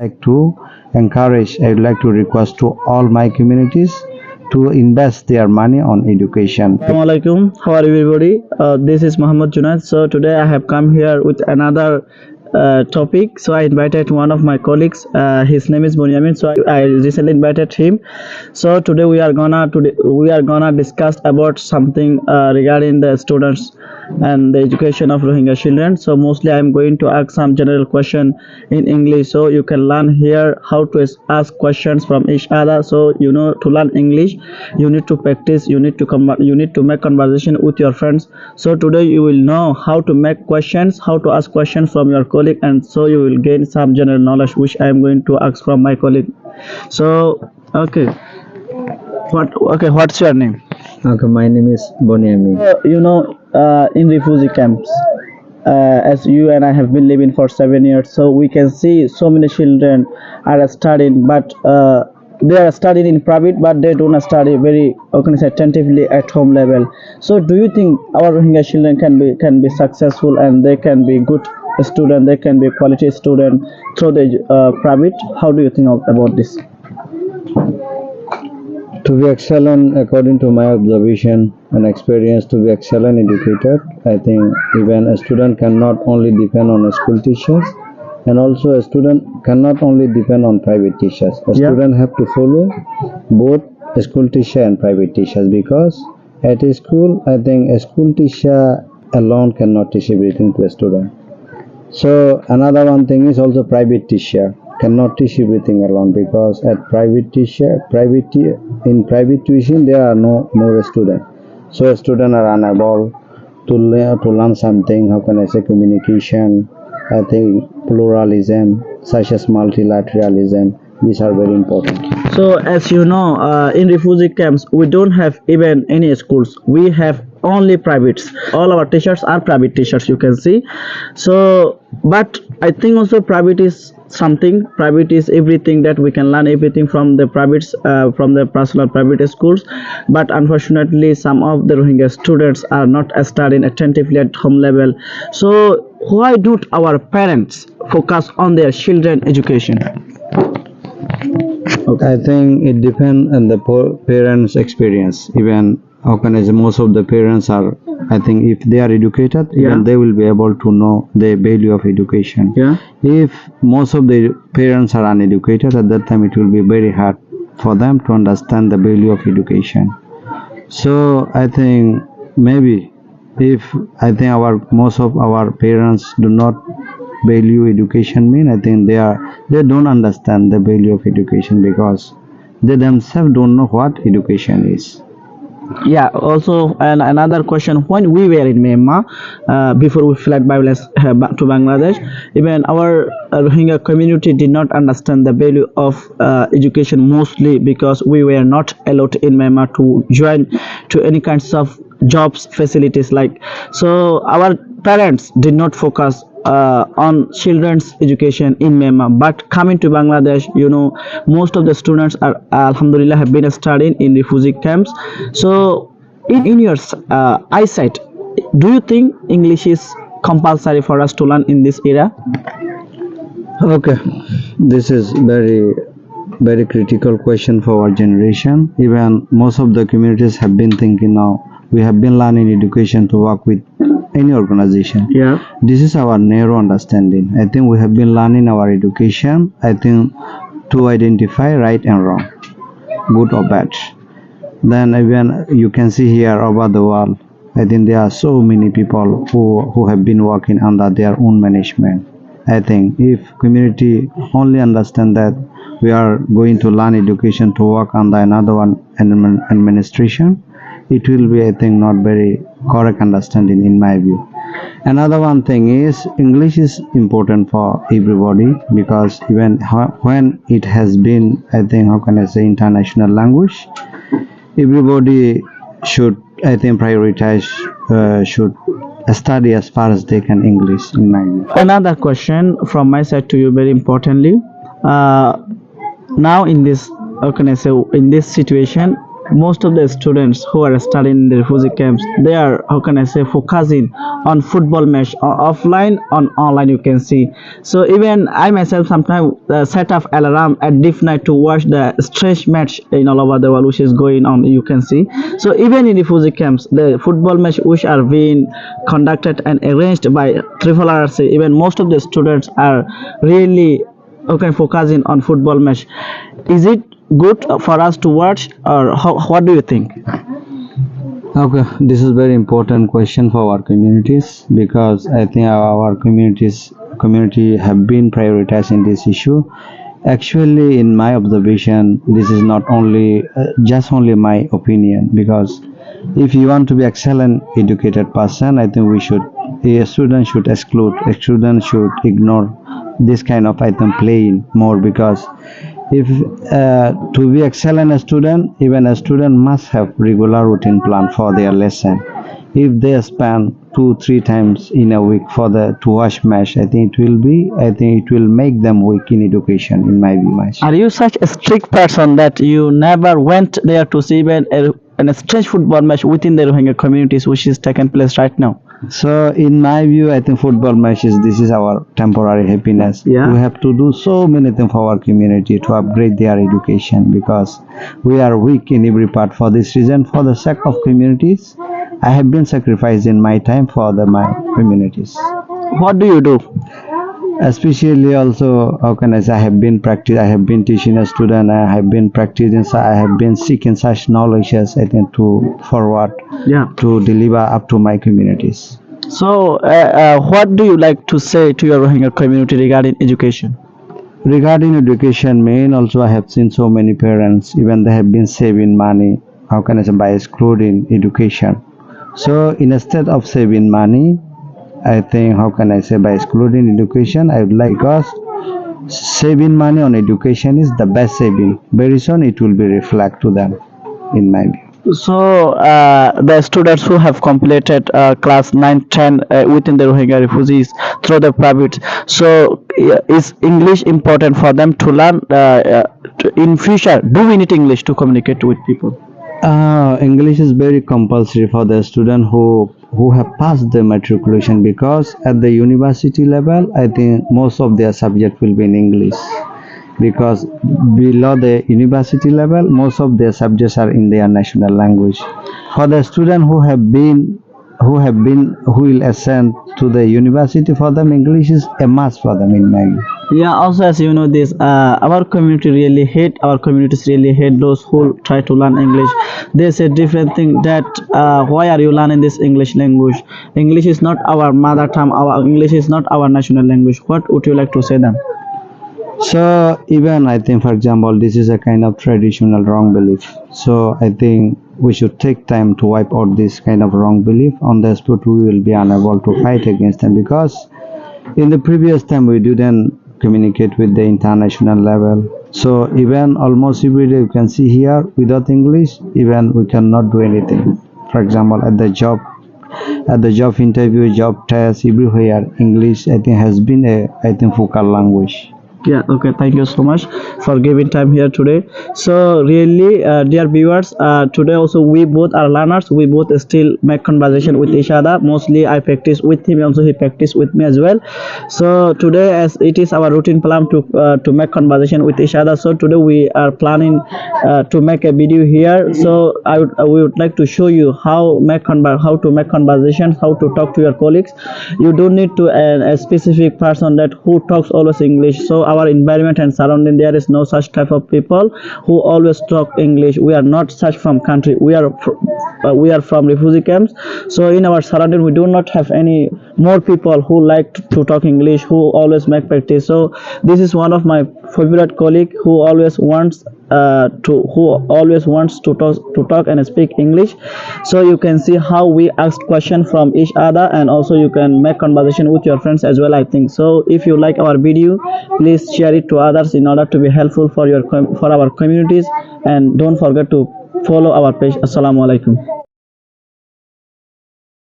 Like to I would like to request to all my communities to invest their money on education. Assalamualaikum. How are you, everybody? This is Muhammad Junaid. So today I have come here with another topic. So I invited one of my colleagues. His name is Bawni Amin. So I recently invited him. So today we are gonna discuss about something regarding the students and the education of Rohingya children. So mostly I am going to ask some general question in English. So you can learn here how to ask questions from each other. So to learn English, you need to practice. You need to make conversation with your friends. So today you will know how to make questions, how to ask questions from your colleague, and so you will gain some general knowledge which I am going to ask from my colleague. So okay, what's your name? Okay, my name is Bawni Amin. In refugee camps, as you and I have been living for 7 years, so we can see so many children are studying, but they are studying in private, but they do not study very, how can I say, attentively at home level. So, do you think our Rohingya children can be successful and they can be good student, they can be quality student through the private? How do you think about this? To be excellent, according to my observation and experience, to be excellent educated, I think even a student cannot only depend on a school teachers, and also a student cannot only depend on private teachers. A Yeah. student have to follow both a school teacher and private teachers, because at a school, I think a school teacher alone cannot teach everything to a student. So another one thing is also private teacher cannot teach everything alone, because at in private tuition there are no more students. So students are unable to learn something. How can I say, communication? I think pluralism, such as multilateralism. These are very important. So, as you know, in refugee camps, we don't have even any schools. We have only privates. All our teachers are private teachers, you can see. So, but I think also private is something. Private is everything that we can learn everything from the privates, from the personal private schools. But unfortunately, some of the Rohingya students are not studying attentively at home level. So, why don't our parents focus on their children education? I think it depends on the parents' experience. Even how can I say, most of the parents are, I think, if they are educated, Yeah. even they will be able to know the value of education. Yeah. If most of the parents are uneducated, at that time it will be very hard for them to understand the value of education. So I think maybe if I think most of our parents do not value education, mean I think they don't understand the value of education, because they themselves don't know what education is. Yeah, also, and another question, when we were in Myanmar, before we fled back to Bangladesh, even our Rohingya community did not understand the value of education, mostly because we were not allowed in Myanmar to join to any kinds of jobs facilities, like, so our parents did not focus on children's education in Myanmar. But coming to Bangladesh, most of the students are, alhamdulillah, have been studying in refugee camps. So, in your eyesight, do you think English is compulsory for us to learn in this era? Okay, this is very critical question for our generation. Even most of the communities have been thinking now. We have been learning education to work with any organization. Yeah. This is our narrow understanding. I think we have been learning our education, I think, to identify right and wrong, good or bad. Then even you can see here over the world, I think there are so many people who have been working under their own management. I think if community only understand that we are going to learn education to work under another one administration, it will be, I think, not very correct understanding in my view. Another one thing is English is important for everybody, because even when it has been, I think, how can I say, international language, everybody should, I think, prioritize, should study as far as they can English, in my view. Another question from my side to you, very importantly, now in this, how can I say, in this situation, most of the students who are studying in the refugee camps, they are, how can I say, focusing on football match offline, on online, you can see. So even I myself sometimes set up alarm at deep night to watch the stretch match in all over the world which is going on, you can see. So even in refugee camps, the football match which are being conducted and arranged by triple RC, even most of the students are really, okay, focusing on football match. Is it good for us to watch, or how, what do you think? Okay, this is very important question for our communities, because I think our community have been prioritizing this issue. Actually, in my observation, this is not only just only my opinion, because if you want to be excellent educated person, I think a student should exclude, a student should ignore this kind of item playing more, because if to be excellent a student, even a student must have regular routine plan for their lesson. If they spend 2 3 times in a week for the to watch match, I think it will make them weak in education, in my view. Are you such a strict person that you never went there to see even a strange football match within the Rohingya communities which is taking place right now? So in my view, I think football matches, this is our temporary happiness. Yeah. We have to do so many things for our community to upgrade their education, because we are weak in every part. For this reason, for the sake of communities, I have been sacrificing my time for my communities. What do you do? Especially also, how can I say, I have been teaching a student, I have been practicing, I have been seeking such knowledges, I think, to forward, Yeah. to deliver up to my communities. So, what do you like to say to your Rohingya community regarding education? Regarding education, main also, I have seen so many parents, even they have been saving money, how can I say, by excluding education. So instead of saving money, I think, how can I say, by excluding education, I would like us saving money on education is the best saving. Very soon it will be reflect to them, in my view. So, the students who have completed class 9, 10 within the Rohingya refugees through the private, so is English important for them to learn in future? Do we need English to communicate with people? English is very compulsory for the student who have passed the matriculation, because at the university level, I think most of their subject will be in English, because below the university level, most of their subjects are in their national language. For the student who will ascend to the university, for them English is a must for them, in my view. Yeah, also as you know this, our communities really hate those who try to learn English. They say different thing that why are you learning this English language? English is not our mother tongue, our English is not our national language. What would you like to say them? So even I think, for example, this is a kind of traditional wrong belief. So I think we should take time to wipe out this kind of wrong belief. On the spot, we will be unable to fight against them, because in the previous time we didn't communicate with the international level. So even almost every day you can see here, without English, even we cannot do anything. For example, at the job interview, job test, everywhere English, I think, has been a focal language. Yeah, okay, thank you so much for giving time here today. So really, dear viewers, today also we both are learners, we both still make conversation with each other. Mostly I practice with him, also he practice with me as well. So today, as it is our routine plan to make conversation with each other, so today we are planning to make a video here. So we would like to show you how to make conversations, how to talk to your colleagues. You don't need to a specific person that who talks always English. So our environment and surrounding, there is no such type of people who always talk English. We are not such from country, we are from refugee camps. So in our surrounding, we do not have any more people who like to talk English, who always make practice. So this is one of my favorite colleague who always wants to talk and speak English. So you can see how we ask questions from each other, and also you can make conversation with your friends as well, I think. So if you like our video, please share it to others in order to be helpful for our communities, and don't forget to follow our page. Assalamu alaikum.